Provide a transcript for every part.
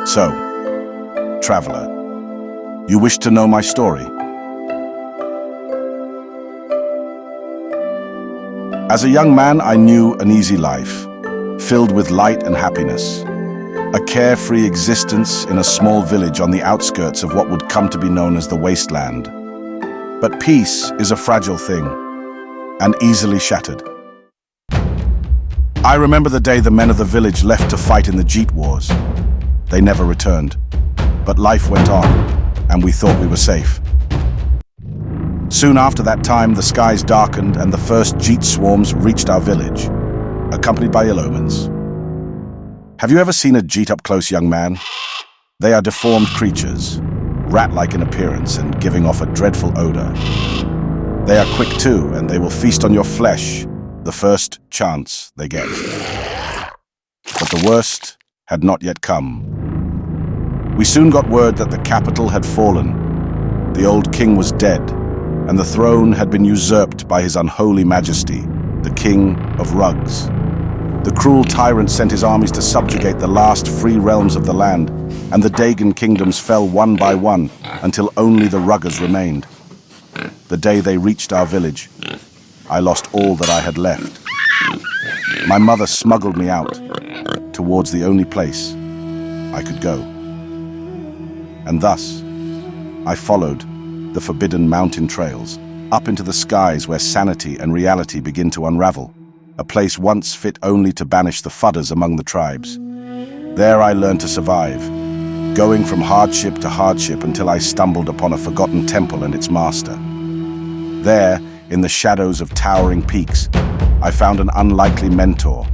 So, traveler, you wish to know my story? As a young man, I knew an easy life, filled with light and happiness. A carefree existence in a small village on the outskirts of what would come to be known as the Wasteland. But peace is a fragile thing, and easily shattered. I remember the day the men of the village left to fight in the Jeet Wars. They never returned, but life went on, and we thought we were safe. Soon after that time, the skies darkened and the first Jeet swarms reached our village, accompanied by ill-omens. Have you ever seen a Jeet up close, young man? They are deformed creatures, rat-like in appearance and giving off a dreadful odor. They are quick too, and they will feast on your flesh the first chance they get. But the worst had not yet come. We soon got word that the capital had fallen. The old king was dead, and the throne had been usurped by his unholy majesty, the King of Rugs. The cruel tyrant sent his armies to subjugate the last free realms of the land, and the Degen kingdoms fell one by one until only the Ruggers remained. The day they reached our village, I lost all that I had left. My mother smuggled me out towards the only place I could go. And thus, I followed the forbidden mountain trails up into the skies where sanity and reality begin to unravel, a place once fit only to banish the fudders among the tribes. There I learned to survive, going from hardship to hardship until I stumbled upon a forgotten temple and its master. There, in the shadows of towering peaks, I found an unlikely mentor,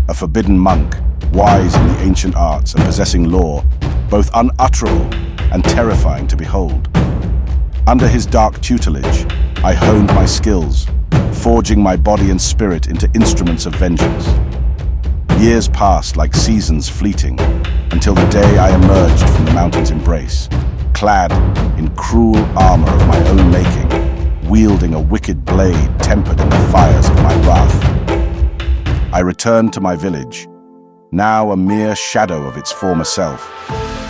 a forbidden monk, wise in the ancient arts and possessing lore, both unutterable and terrifying to behold. Under his dark tutelage, I honed my skills, forging my body and spirit into instruments of vengeance. Years passed like seasons fleeting, until the day I emerged from the mountain's embrace, clad in cruel armor of my own making, wielding a wicked blade tempered in the fires of my wrath. I returned to my village, now a mere shadow of its former self,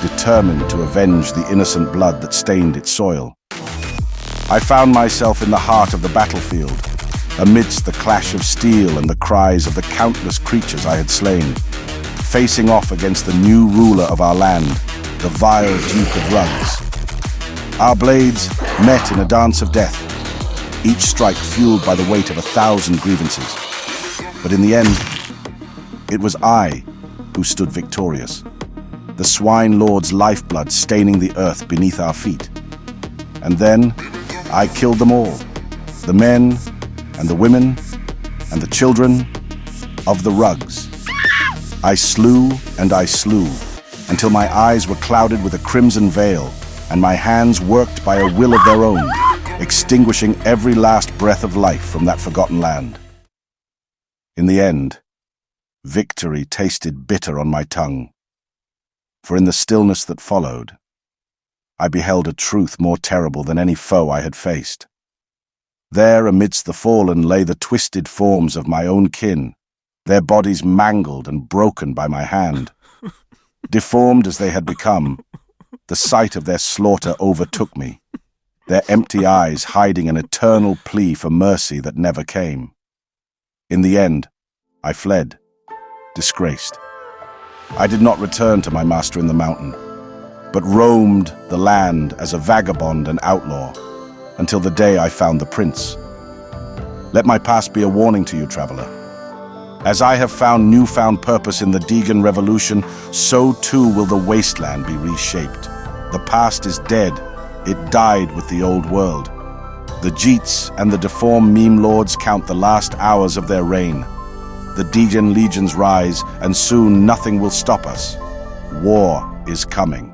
determined to avenge the innocent blood that stained its soil. I found myself in the heart of the battlefield, amidst the clash of steel and the cries of the countless creatures I had slain, facing off against the new ruler of our land, the vile Duke of Rugs. Our blades met in a dance of death, each strike fueled by the weight of 1,000 grievances. But in the end, it was I who stood victorious, the swine lord's lifeblood staining the earth beneath our feet. And then I killed them all, the men and the women and the children of the Rugs. I slew and I slew, until my eyes were clouded with a crimson veil and my hands worked by a will of their own, extinguishing every last breath of life from that forgotten land. In the end, victory tasted bitter on my tongue, for in the stillness that followed, I beheld a truth more terrible than any foe I had faced. There amidst the fallen lay the twisted forms of my own kin, their bodies mangled and broken by my hand. Deformed as they had become, the sight of their slaughter overtook me, their empty eyes hiding an eternal plea for mercy that never came. In the end, I fled, disgraced. I did not return to my master in the mountain, but roamed the land as a vagabond and outlaw, until the day I found the prince. Let my past be a warning to you, traveler. As I have found newfound purpose in the Degen revolution, so too will the wasteland be reshaped. The past is dead. It died with the old world. The Jeets and the deformed meme lords count the last hours of their reign. The Degen legions rise, and soon nothing will stop us. War is coming.